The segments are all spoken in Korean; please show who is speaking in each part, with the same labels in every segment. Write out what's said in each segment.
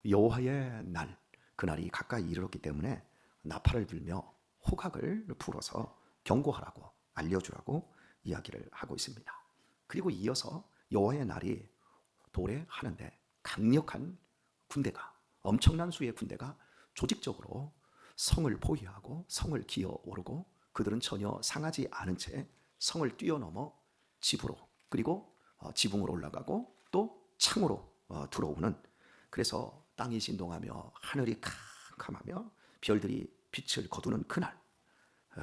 Speaker 1: 여호와의 날, 그날이 가까이 이르렀기 때문에 나팔을 불며 호각을 불어서 경고하라고 알려주라고 이야기를 하고 있습니다. 그리고 이어서 여호와의 날이 도래하는데 강력한 군대가, 엄청난 수의 군대가 조직적으로 성을 포위하고 성을 기어오르고 그들은 전혀 상하지 않은 채 성을 뛰어넘어 집으로, 그리고 지붕으로 올라가고 또 창으로 들어오는, 그래서 땅이 진동하며 하늘이 캄캄하며 별들이 빛을 거두는 그날,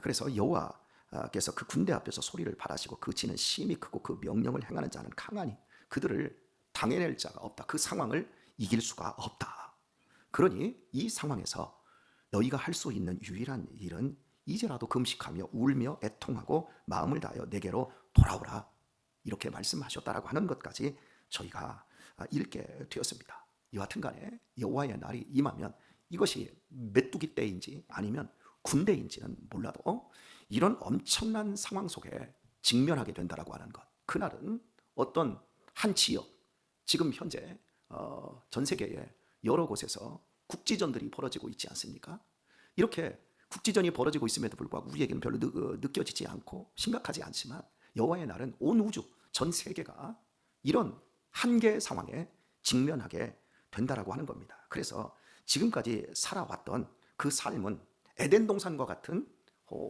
Speaker 1: 그래서 여호와께서 그 군대 앞에서 소리를 발하시고 그 진은 심히 크고 그 명령을 행하는 자는 강하니 그들을 당해낼 자가 없다. 그 상황을 이길 수가 없다. 그러니 이 상황에서 너희가 할 수 있는 유일한 일은 이제라도 금식하며 울며 애통하고 마음을 다하여 내게로 돌아오라, 이렇게 말씀하셨다라고 하는 것까지 저희가 읽게 되었습니다. 여하튼 간에 여호와의 날이 임하면 이것이 메뚜기 떼인지 아니면 군대인지는 몰라도 이런 엄청난 상황 속에 직면하게 된다라고 하는 것, 그날은 어떤 한 지역, 지금 현재 전 세계의 여러 곳에서 국지전들이 벌어지고 있지 않습니까? 이렇게 국지전이 벌어지고 있음에도 불구하고 우리에게는 별로 느껴지지 않고 심각하지 않지만 여호와의 날은 온 우주, 전 세계가 이런 한계 상황에 직면하게 된다라고 하는 겁니다. 그래서 지금까지 살아왔던 그 삶은 에덴 동산과 같은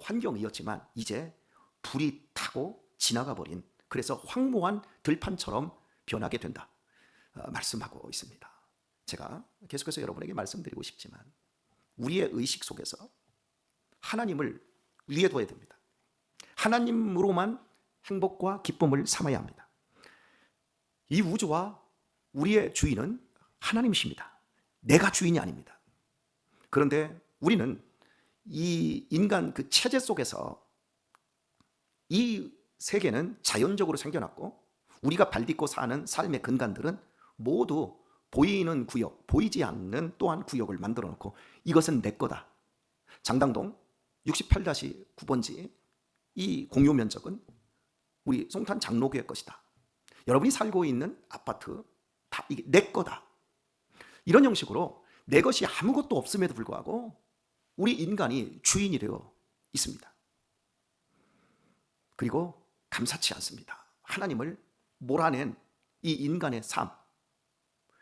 Speaker 1: 환경이었지만 이제 불이 타고 지나가 버린, 그래서 황무한 들판처럼 변하게 된다 말씀하고 있습니다. 제가 계속해서 여러분에게 말씀드리고 싶지만 우리의 의식 속에서 하나님을 위에 둬야 됩니다. 하나님으로만 행복과 기쁨을 삼아야 합니다. 이 우주와 우리의 주인은 하나님이십니다. 내가 주인이 아닙니다. 그런데 우리는 이 인간 그 체제 속에서 이 세계는 자연적으로 생겨났고 우리가 발딛고 사는 삶의 근간들은 모두 보이는 구역, 보이지 않는 또한 구역을 만들어 놓고 이것은 내 거다. 장당동 68-9번지 이 공유 면적은 우리 송탄 장로교의 것이다. 여러분이 살고 있는 아파트 다 이게 내 거다. 이런 형식으로 내 것이 아무것도 없음에도 불구하고 우리 인간이 주인이 되어 있습니다. 그리고 감사치 않습니다. 하나님을 몰아낸 이 인간의 삶.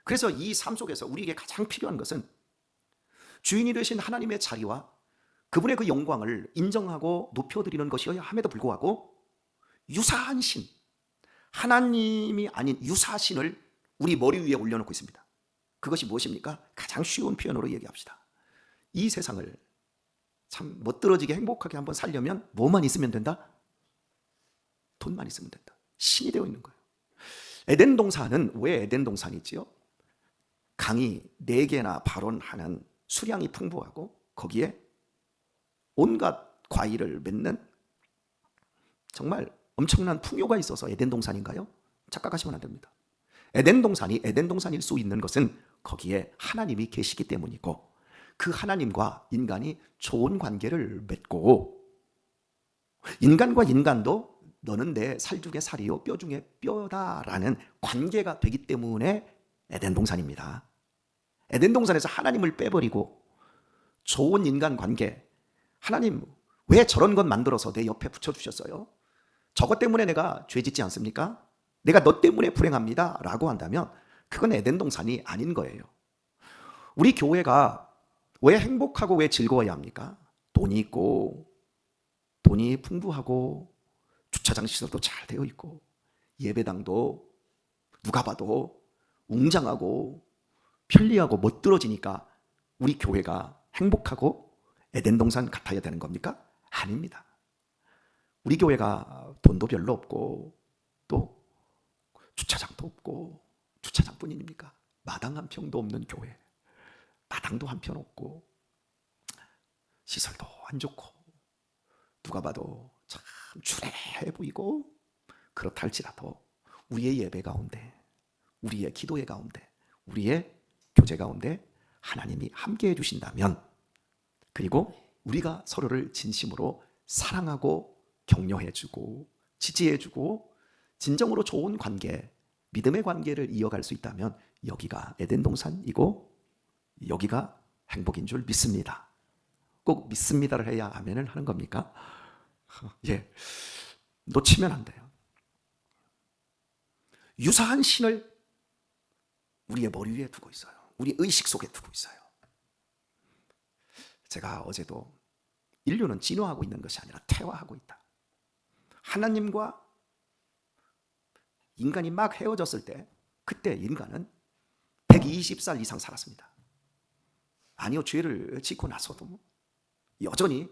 Speaker 1: 그래서 이 삶 속에서 우리에게 가장 필요한 것은 주인이 되신 하나님의 자리와 그분의 그 영광을 인정하고 높여드리는 것이어야 함에도 불구하고 유사한 신, 하나님이 아닌 유사신을 우리 머리 위에 올려놓고 있습니다. 그것이 무엇입니까? 가장 쉬운 표현으로 얘기합시다. 이 세상을 참 멋들어지게 행복하게 한번 살려면 뭐만 있으면 된다? 돈만 있으면 된다. 신이 되어 있는 거예요. 에덴 동산은 왜 에덴 동산이지요? 강이 4개나 발원하는 수량이 풍부하고 거기에 온갖 과일을 맺는 정말 엄청난 풍요가 있어서 에덴 동산인가요? 착각하시면 안 됩니다. 에덴 동산일 수 있는 것은 거기에 하나님이 계시기 때문이고 그 하나님과 인간이 좋은 관계를 맺고 인간과 인간도 너는 내 살 중에 살이요 뼈 중에 뼈다라는 관계가 되기 때문에 에덴 동산입니다. 에덴 동산에서 하나님을 빼버리고 좋은 인간 관계, 하나님 왜 저런 것 만들어서 내 옆에 붙여주셨어요? 저것 때문에 내가 죄 짓지 않습니까? 내가 너 때문에 불행합니다 라고 한다면 그건 에덴 동산이 아닌 거예요. 우리 교회가 왜 행복하고 왜 즐거워야 합니까? 돈이 있고 돈이 풍부하고 주차장 시설도 잘 되어 있고 예배당도 누가 봐도 웅장하고 편리하고 멋들어지니까 우리 교회가 행복하고 에덴 동산 같아야 되는 겁니까? 아닙니다. 우리 교회가 돈도 별로 없고 또 주차장도 없고 주차장뿐입니까? 마당 한 평도 없는 교회, 마당도 한 편 없고 시설도 안 좋고 누가 봐도 참 추레해 보이고 그렇다 할지라도 우리의 예배 가운데, 우리의 기도의 가운데, 우리의 교제 가운데 하나님이 함께 해주신다면, 그리고 우리가 서로를 진심으로 사랑하고 격려해주고 지지해주고 진정으로 좋은 관계, 믿음의 관계를 이어갈 수 있다면 여기가 에덴 동산이고 여기가 행복인 줄 믿습니다. 꼭 믿습니다를 해야 아멘을 하는 겁니까? 예, 놓치면 안 돼요. 유사한 신을 우리의 머리 위에 두고 있어요. 우리 의식 속에 두고 있어요. 제가 어제도 인류는 진화하고 있는 것이 아니라 퇴화하고 있다. 하나님과 인간이 막 헤어졌을 때 그때 인간은 120살 이상 살았습니다. 아니요, 죄를 짓고 나서도 여전히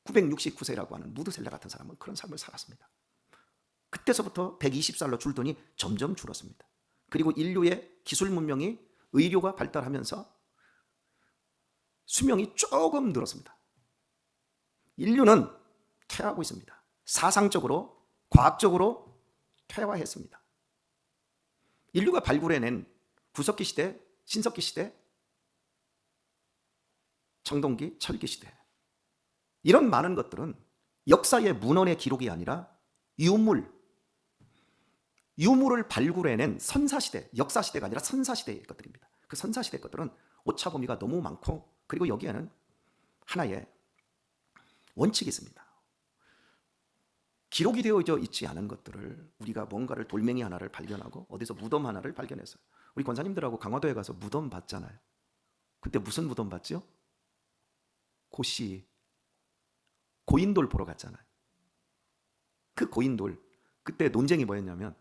Speaker 1: 969세라고 하는 무드셀라 같은 사람은 그런 삶을 살았습니다. 그때서부터 120살로 줄더니 점점 줄었습니다. 그리고 인류의 기술 문명이 의료가 발달하면서 수명이 조금 늘었습니다. 인류는 퇴화하고 있습니다. 사상적으로, 과학적으로 퇴화했습니다. 인류가 발굴해낸 구석기 시대, 신석기 시대, 청동기, 철기 시대, 이런 많은 것들은 역사의 문헌의 기록이 아니라 유물을 발굴해낸 선사시대, 역사시대가 아니라 선사시대의 것들입니다. 그 선사시대 것들은 오차 범위가 너무 많고, 그리고 여기에는 하나의 원칙이 있습니다. 기록이 되어져 있지 않은 것들을 우리가 뭔가를 돌멩이 하나를 발견하고 어디서 무덤 하나를 발견했어요. 우리 권사님들하고 강화도에 가서 무덤 봤잖아요. 그때 무슨 무덤 봤죠? 고인돌 보러 갔잖아요. 그 고인돌, 그때 논쟁이 뭐였냐면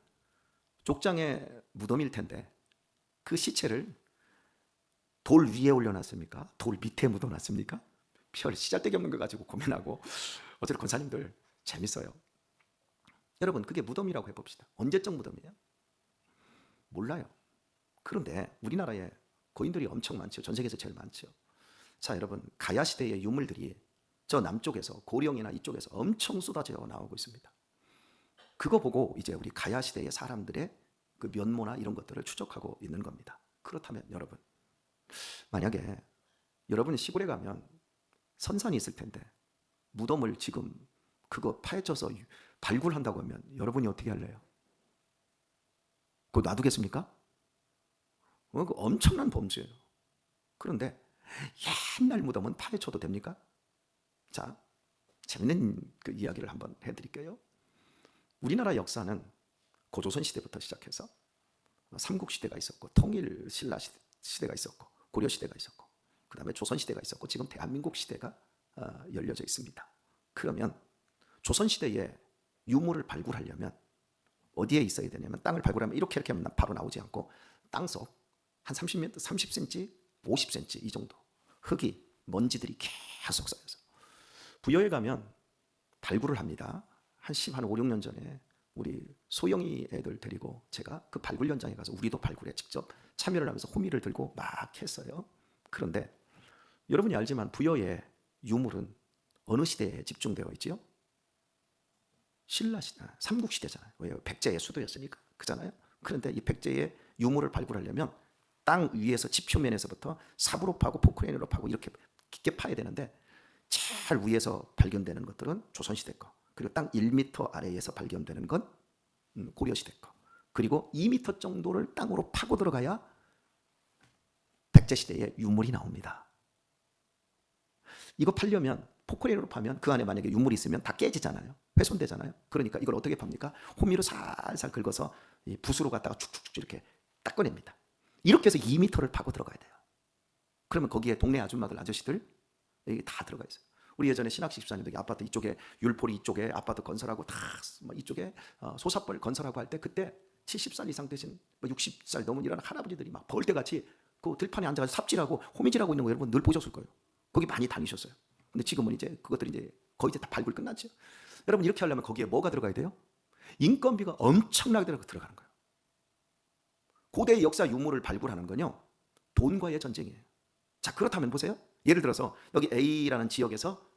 Speaker 1: 족장의 무덤일 텐데 그 시체를 돌 위에 올려놨습니까? 돌 밑에 묻어놨습니까? 별 시잘데기 없는 거 가지고 고민하고. 어쨌든 권사님들 재밌어요. 여러분, 그게 무덤이라고 해봅시다. 언제적 무덤이에요? 몰라요. 그런데 우리나라에 고인돌이 엄청 많죠. 전 세계에서 제일 많죠. 자, 여러분, 가야 시대의 유물들이 저 남쪽에서, 고령이나 이쪽에서 엄청 쏟아져 나오고 있습니다. 그거 보고 이제 우리 가야 시대의 사람들의 그 면모나 이런 것들을 추적하고 있는 겁니다. 그렇다면 여러분, 만약에 여러분이 시골에 가면 선산이 있을 텐데 무덤을 지금 그거 파헤쳐서 발굴한다고 하면 여러분이 어떻게 할래요? 그거 놔두겠습니까? 그거 엄청난 범죄예요. 그런데 옛날 무덤은 파헤쳐도 됩니까? 자, 재밌는 그 이야기를 한번 해드릴게요. 우리나라 역사는 고조선 시대부터 시작해서 삼국시대가 있었고, 통일신라 시대가 있었고, 고려시대가 있었고, 그 다음에 조선시대가 있었고, 지금 대한민국 시대가 열려져 있습니다. 그러면 조선시대에 유물을 발굴하려면 어디에 있어야 되냐면, 땅을 발굴하면 이렇게 하면 바로 나오지 않고 땅속 한 30m, 30cm, 50cm 이 정도 흙이, 먼지들이 계속 쌓여서, 부여에 가면 발굴을 합니다. 한 5, 6년 전에 우리 소영이 애들 데리고 제가 그 발굴 현장에 가서 우리도 발굴에 직접 참여를 하면서 호미를 들고 막 했어요. 그런데 여러분이 알지만 부여의 유물은 어느 시대에 집중되어 있지요? 신라시대, 삼국시대잖아요. 왜요? 백제의 수도였으니까. 그잖아요. 그런데 이 백제의 유물을 발굴하려면 땅 위에서 지표면에서부터 삽으로 파고 포크레인으로 파고 이렇게 깊게 파야 되는데, 제일 위에서 발견되는 것들은 조선시대 거, 그리고 땅 1m 아래에서 발견되는 건 고려시대 거, 그리고 2m 정도를 땅으로 파고 들어가야 백제시대의 유물이 나옵니다. 이거 팔려면, 포크레인으로 파면 그 안에 만약에 유물이 있으면 다 깨지잖아요. 훼손되잖아요. 그러니까 이걸 어떻게 팝니까? 호미로 살살 긁어서 붓으로 갖다가 축축축 이렇게 닦아냅니다. 이렇게 해서 2m를 파고 들어가야 돼요. 그러면 거기에 동네 아줌마들, 아저씨들 이게 다 들어가 있어요. 우리 예전에 신학식 집사님들 아파트 이쪽에 율포리 이쪽에 아파트 건설하고 다 이쪽에 소사벌 건설하고 할 때, 그때 70살 이상 되신 60살 넘은 이런 할아버지들이 막 벌떼같이 그 들판에 앉아서 삽질하고 호미질하고 있는 거 여러분 늘 보셨을 거예요. 거기 많이 다니셨어요. 근데 지금은 이제 그것들이 이제 거의 이제 다 발굴 끝났죠. 여러분, 이렇게 하려면 거기에 뭐가 들어가야 돼요? 인건비가 엄청나게 들어가는 거예요. 고대의 역사 유물을 발굴하는 건요, 돈과의 전쟁이에요. 자, 그렇다면 보세요. 예를 들어서 여기 A라는 지역에서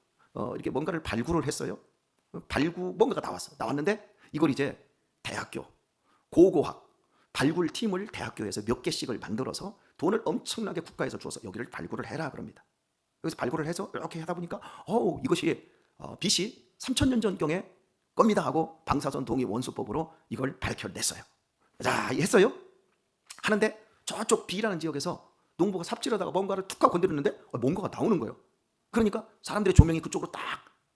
Speaker 1: 이렇게 뭔가를 발굴을 했어요. 뭔가가 나왔는데 이걸 이제 대학교, 고고학 발굴 팀을 대학교에서 몇 개씩을 만들어서 돈을 엄청나게 국가에서 주어서 여기를 발굴을 해라 그럽니다. 여기서 발굴을 해서 이렇게 하다 보니까 이것이 BC 3000년 전경의 겁니다 하고 방사선 동의 원수법으로 이걸 밝혀냈어요. 자, 했어요. 하는데 저쪽 B라는 지역에서 농부가 삽질하다가 뭔가를 툭 하고 건드렸는데 뭔가가 나오는 거예요. 그러니까 사람들의 조명이 그쪽으로 딱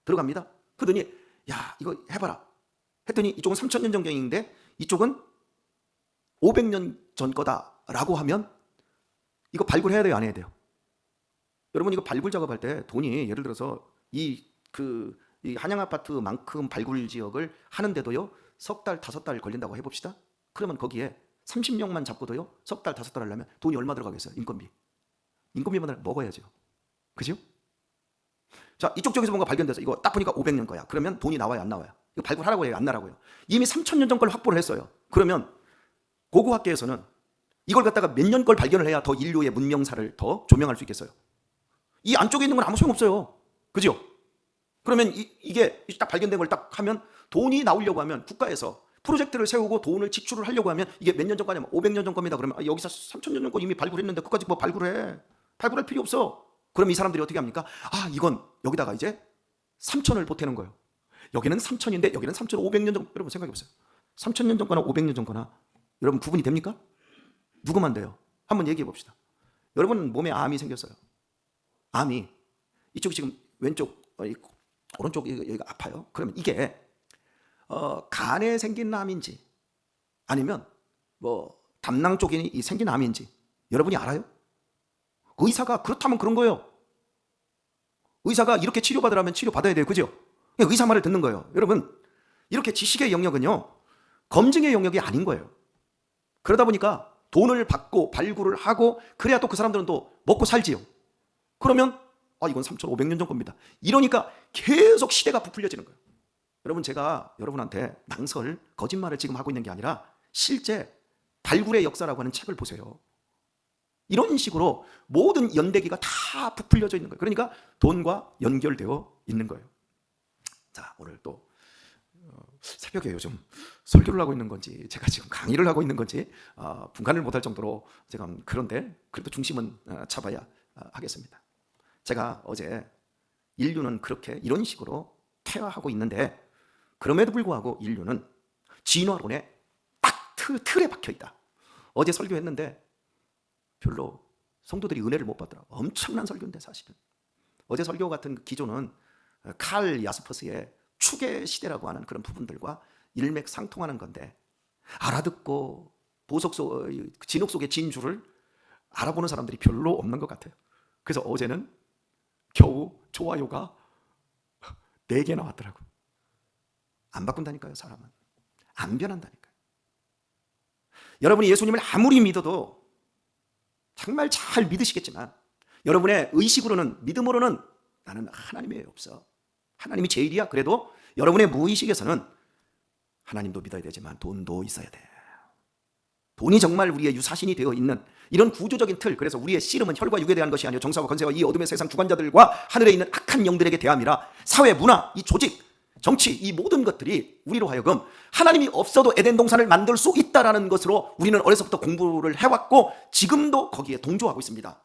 Speaker 1: 들어갑니다. 그러더니 야 이거 해봐라 했더니 이쪽은 3000년 전경인데 이쪽은 500년 전 거다라고 하면 이거 발굴해야 돼요, 안 해야 돼요? 여러분 이거 발굴 작업할 때 돈이 예를 들어서 이 한양 아파트만큼 발굴 지역을 하는데도요 석 달, 5달 걸린다고 해봅시다. 그러면 거기에 30명만 잡고도요 석 달, 5달 하려면 돈이 얼마 들어가겠어요? 인건비만 먹어야죠. 그죠? 자 이쪽 쪽에서 뭔가 발견돼서 이거 딱 보니까 500년 거야. 그러면 돈이 나와요, 안 나와요? 이거 발굴하라고 해요, 안 나라고요? 이미 3000년 전 걸 확보를 했어요. 그러면 고고학계에서는 이걸 갖다가 몇 년 걸 발견을 해야 더 인류의 문명사를 더 조명할 수 있겠어요? 이 안쪽에 있는 건 아무 소용없어요. 그죠? 그러면 이게 딱 발견된 걸 딱 하면 돈이 나오려고 하면 국가에서 프로젝트를 세우고 돈을 지출을 하려고 하면 이게 몇 년 전 거냐면 500년 전 겁니다. 그러면 여기서 3000년 전 거 이미 발굴했는데 그까지 뭐 발굴해? 발굴할 필요 없어. 그럼 이 사람들이 어떻게 합니까? 이건 여기다가 이제 3000을 보태는 거예요. 여기는 3000인데 여기는 3500년 전. 여러분 생각해 보세요. 3000년 전 거나 500년 전 거나 여러분 구분이 됩니까? 누구만 돼요? 한번 얘기해 봅시다. 여러분 몸에 암이 생겼어요. 암이 이쪽이 지금 왼쪽 오른쪽 여기가 아파요. 그러면 이게 간에 생긴 암인지 아니면 뭐 담낭 쪽에 생긴 암인지 여러분이 알아요? 의사가 그렇다면 그런 거예요. 의사가 이렇게 치료받으라면 치료받아야 돼요. 그죠? 의사 말을 듣는 거예요. 여러분 이렇게 지식의 영역은요 검증의 영역이 아닌 거예요. 그러다 보니까 돈을 받고 발굴을 하고 그래야 또 그 사람들은 또 먹고 살지요. 그러면 이건 3500년 전 겁니다. 이러니까 계속 시대가 부풀려지는 거예요. 여러분 제가 여러분한테 낭설, 거짓말을 지금 하고 있는 게 아니라 실제 발굴의 역사라고 하는 책을 보세요. 이런 식으로 모든 연대기가 다 부풀려져 있는 거예요. 그러니까 돈과 연결되어 있는 거예요. 자, 오늘 또 새벽에 요즘 설교를 하고 있는 건지 제가 지금 강의를 하고 있는 건지 분간을 못할 정도로 제가 그런데 그래도 중심은 잡아야 하겠습니다. 제가 어제 인류는 그렇게 이런 식으로 퇴화하고 있는데 그럼에도 불구하고 인류는 진화론에 딱 틀에 박혀 있다. 어제 설교했는데 별로 성도들이 은혜를 못 받더라고요. 엄청난 설교인데 사실은. 어제 설교 같은 기조는 칼 야스퍼스의 축의 시대라고 하는 그런 부분들과 일맥상통하는 건데 알아듣고 진흙 속의 진주를 알아보는 사람들이 별로 없는 것 같아요. 그래서 어제는 겨우 좋아요가 4개 나왔더라고요. 안 바꾼다니까요. 사람은 안 변한다니까요. 여러분이 예수님을 아무리 믿어도 정말 잘 믿으시겠지만 여러분의 의식으로는 믿음으로는 나는 하나님이 없어. 하나님이 제일이야. 그래도 여러분의 무의식에서는 하나님도 믿어야 되지만 돈도 있어야 돼. 돈이 정말 우리의 유사신이 되어 있는 이런 구조적인 틀. 그래서 우리의 씨름은 혈과 육에 대한 것이 아니요 정사와 권세와 이 어둠의 세상 주관자들과 하늘에 있는 악한 영들에게 대함이라. 사회, 문화, 이 조직, 정치, 이 모든 것들이 우리로 하여금 하나님이 없어도 에덴 동산을 만들 수 있다라는 것으로 우리는 어려서부터 공부를 해왔고 지금도 거기에 동조하고 있습니다.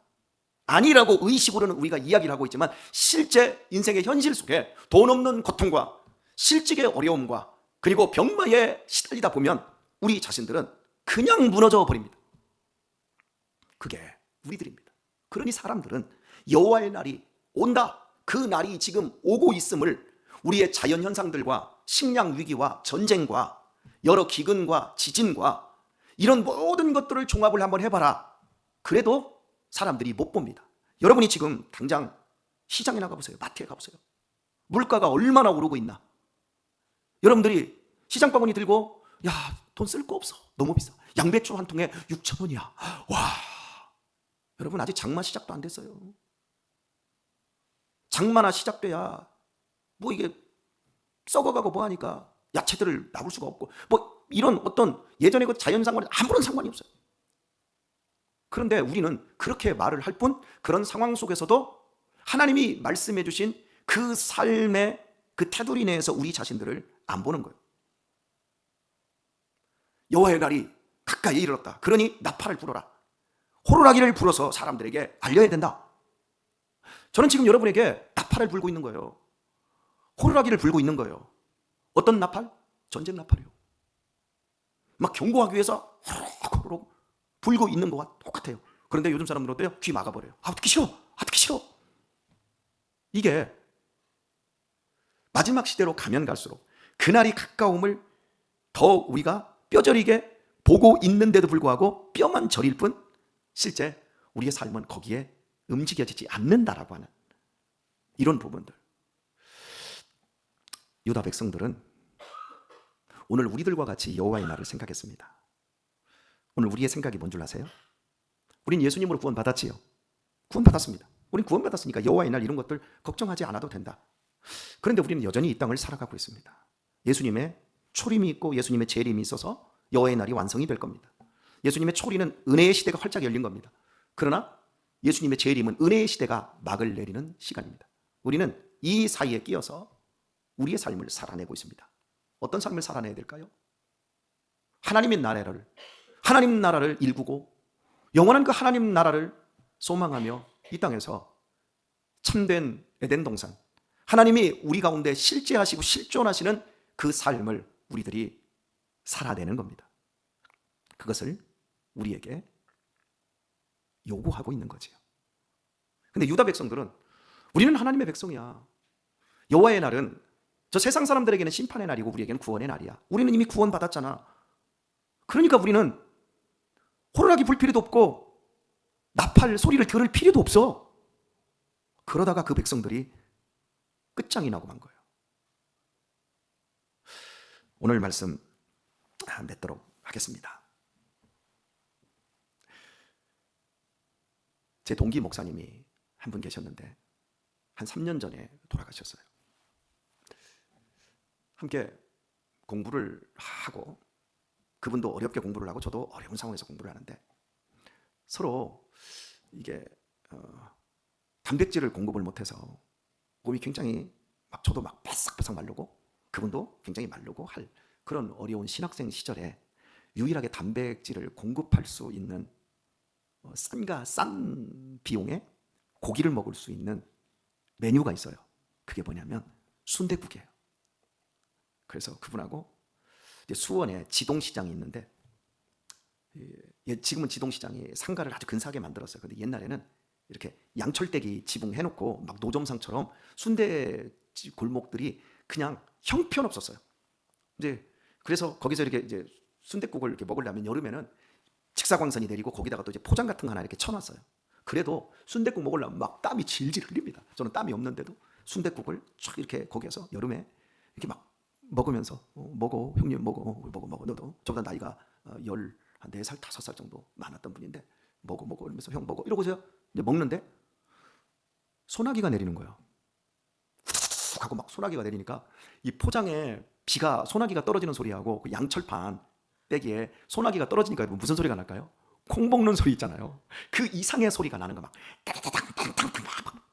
Speaker 1: 아니라고 의식으로는 우리가 이야기를 하고 있지만 실제 인생의 현실 속에 돈 없는 고통과 실직의 어려움과 그리고 병마에 시달리다 보면 우리 자신들은 그냥 무너져 버립니다. 그게 우리들입니다. 그러니 사람들은 여호와의 날이 온다. 그 날이 지금 오고 있음을 우리의 자연현상들과 식량 위기와 전쟁과 여러 기근과 지진과 이런 모든 것들을 종합을 한번 해봐라. 그래도 사람들이 못 봅니다. 여러분이 지금 당장 시장에 나가보세요. 마트에 가보세요. 물가가 얼마나 오르고 있나. 여러분들이 시장 바구니 들고 돈 쓸 거 없어. 너무 비싸. 양배추 한 통에 6,000원이야. 와, 여러분 아직 장마 시작도 안 됐어요. 장마나 시작돼야 뭐 이게 썩어가고 뭐하니까 야채들을 놔볼 수가 없고 뭐 이런 어떤 예전의 그 자연상황에 아무런 상관이 없어요. 그런데 우리는 그렇게 말을 할 뿐 그런 상황 속에서도 하나님이 말씀해 주신 그 삶의 그 테두리 내에서 우리 자신들을 안 보는 거예요. 여호와의 날이 가까이 이르렀다. 그러니 나팔을 불어라. 호루라기를 불어서 사람들에게 알려야 된다. 저는 지금 여러분에게 나팔을 불고 있는 거예요. 호루라기를 불고 있는 거예요. 어떤 나팔? 전쟁 나팔이요. 막 경고하기 위해서 호로록 불고 있는 것과 똑같아요. 그런데 요즘 사람들은 어때요? 귀 막아버려요. 듣기 싫어. 듣기 싫어. 이게 마지막 시대로 가면 갈수록 그날이 가까움을 더 우리가 뼈저리게 보고 있는데도 불구하고 뼈만 저릴 뿐 실제 우리의 삶은 거기에 움직여지지 않는다라고 하는 이런 부분들. 유다 백성들은 오늘 우리들과 같이 여호와의 날을 생각했습니다. 오늘 우리의 생각이 뭔 줄 아세요? 우린 예수님으로 구원받았지요. 구원받았습니다. 우린 구원받았으니까 여호와의 날 이런 것들 걱정하지 않아도 된다. 그런데 우리는 여전히 이 땅을 살아가고 있습니다. 예수님의 초림이 있고 예수님의 재림이 있어서 여호와의 날이 완성이 될 겁니다. 예수님의 초림은 은혜의 시대가 활짝 열린 겁니다. 그러나 예수님의 재림은 은혜의 시대가 막을 내리는 시간입니다. 우리는 이 사이에 끼어서 우리의 삶을 살아내고 있습니다. 어떤 삶을 살아내야 될까요? 하나님 나라를 일구고 영원한 그 하나님 나라를 소망하며 이 땅에서 참된 에덴 동산, 하나님이 우리 가운데 실제하시고 실존하시는 그 삶을 우리들이 살아내는 겁니다. 그것을 우리에게 요구하고 있는 거지요. 근데 유다 백성들은 우리는 하나님의 백성이야. 여호와의 날은 저 세상 사람들에게는 심판의 날이고 우리에게는 구원의 날이야. 우리는 이미 구원받았잖아. 그러니까 우리는 호루라기 불 필요도 없고 나팔 소리를 들을 필요도 없어. 그러다가 그 백성들이 끝장이 나고 만 거예요. 오늘 말씀 맺도록 하겠습니다. 제 동기 목사님이 한 분 계셨는데 한 3년 전에 돌아가셨어요. 함께 공부를 하고 그분도 어렵게 공부를 하고 저도 어려운 상황에서 공부를 하는데 서로 이게 단백질을 공급을 못해서 몸이 굉장히 저도 바싹바싹 마르고 그분도 굉장히 마르고 할 그런 어려운 신학생 시절에 유일하게 단백질을 공급할 수 있는 싼 비용에 고기를 먹을 수 있는 메뉴가 있어요. 그게 뭐냐면 순댓국이에요. 그래서 그분하고 이제 수원에 지동시장이 있는데 지금은 지동시장이 상가를 아주 근사하게 만들었어요. 근데 옛날에는 이렇게 양철대기 지붕해놓고 막 노점상처럼 순대 골목들이 그냥 형편없었어요. 이제 그래서 거기서 이렇게 이제 순댓국을 이렇게 먹으려면 여름에는 직사광선이 내리고 거기다가 또 이제 포장 같은 거 하나 이렇게 쳐놨어요. 그래도 순댓국 먹으려면 막 땀이 질질 흘립니다. 저는 땀이 없는데도 순댓국을 쫙 이렇게 거기에서 여름에 이렇게 막 먹으면서 먹어 형님 먹어 너도 저보다 나이가 한 4살 5살 정도 많았던 분인데 먹어 이러면서 형 먹어 이러고서요 이제 먹는데 소나기가 내리는 거예요. 훅 하고 막 소나기가 내리니까 이 포장에 소나기가 떨어지는 소리하고 그 양철판 빼기에 소나기가 떨어지니까 무슨 소리가 날까요? 콩 먹는 소리 있잖아요. 그 이상의 소리가 나는 거 막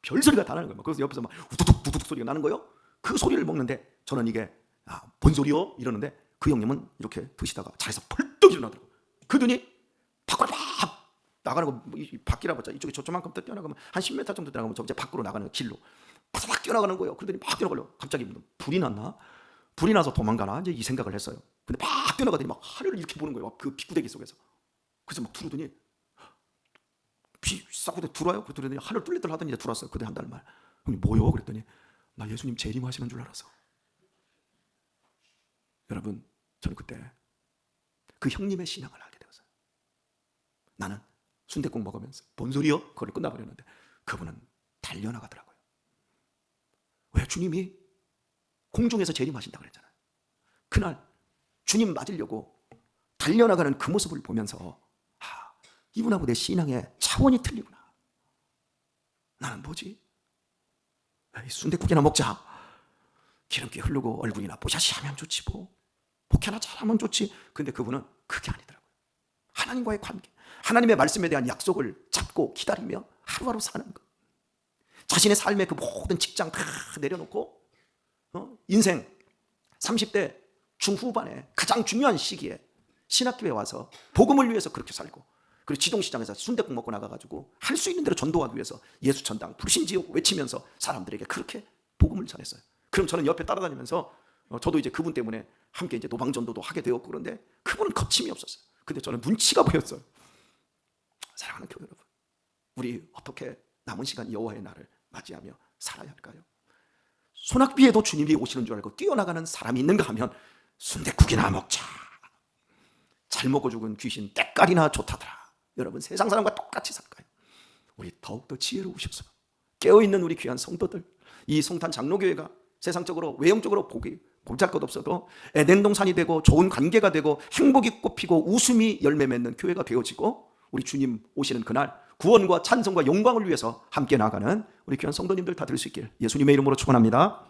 Speaker 1: 별소리가 다 나는 거예요. 그래서 옆에서 막 우두둑 소리가 나는 거예요. 그 소리를 먹는데 저는 이게 뭔 소리요? 이러는데 그 형님은 이렇게 드시다가 자리에서 벌떡 일어나더라고요. 그 눈이 밖으로 막 나가는 거 밖이라 봤자 이쪽에 저만큼 뛰어나가면 한 10m 정도 뛰어나가면 저 이제 밖으로 나가는 길로 막 뛰어나가는 거예요. 그러더니 막 뛰어나가려고 갑자기 불이 났나? 불이 나서 도망가나? 이제 이 생각을 했어요. 근데 막 뛰어나가더니 막 하늘을 이렇게 보는 거예요. 그 비구대기 속에서. 그래서 막 들어오더니 비 싹고 들어와요. 그랬더니 하늘 뚫리들 하더니 이제 들어왔어요. 그때 한 달 말. 형님 뭐요? 그랬더니 나 예수님 재림하시는 줄 알았어. 여러분 저는 그때 그 형님의 신앙을 알게 되었어요. 나는 순댓국 먹으면서 뭔 소리요? 그걸 끝나버렸는데 그분은 달려나가더라고요. 왜? 주님이 공중에서 재림하신다고 그랬잖아요. 그날 주님 맞으려고 달려나가는 그 모습을 보면서 이분하고 내 신앙의 차원이 틀리구나. 나는 뭐지? 순댓국이나 먹자. 기름기 흐르고 얼굴이나 뽀샤시 하면 좋지 뭐. 목회나 잘하면 좋지. 근데 그분은 그게 아니더라고요. 하나님과의 관계, 하나님의 말씀에 대한 약속을 잡고 기다리며 하루하루 사는 것. 자신의 삶의 그 모든 직장 다 내려놓고 인생 30대 중후반에 가장 중요한 시기에 신학교에 와서 복음을 위해서 그렇게 살고 그리고 지동시장에서 순댓국 먹고 나가가지고 할 수 있는 대로 전도하기 위해서 예수천당 불신지옥 외치면서 사람들에게 그렇게 복음을 전했어요. 그럼 저는 옆에 따라다니면서 저도 이제 그분 때문에 함께 이제 노방전도도 하게 되었고 그런데 그분은 거침이 없었어요. 근데 저는 눈치가 보였어요. 사랑하는 교회 여러분, 우리 어떻게 남은 시간 여호와의 날을 맞이하며 살아야 할까요? 소낙비에도 주님이 오시는 줄 알고 뛰어나가는 사람이 있는가 하면 순댓국이나 먹자. 잘 먹어 죽은 귀신 때깔이나 좋다더라. 여러분 세상 사람과 똑같이 살까요? 우리 더욱더 지혜로우셔서 깨어있는 우리 귀한 성도들, 이 송탄 장로교회가 세상적으로 외형적으로 보기 보잘것없어도 에덴 동산이 되고 좋은 관계가 되고 행복이 꽃피고 웃음이 열매 맺는 교회가 되어지고 우리 주님 오시는 그날 구원과 찬송과 영광을 위해서 함께 나가는 우리 귀한 성도님들 다 될 수 있길 예수님의 이름으로 축원합니다.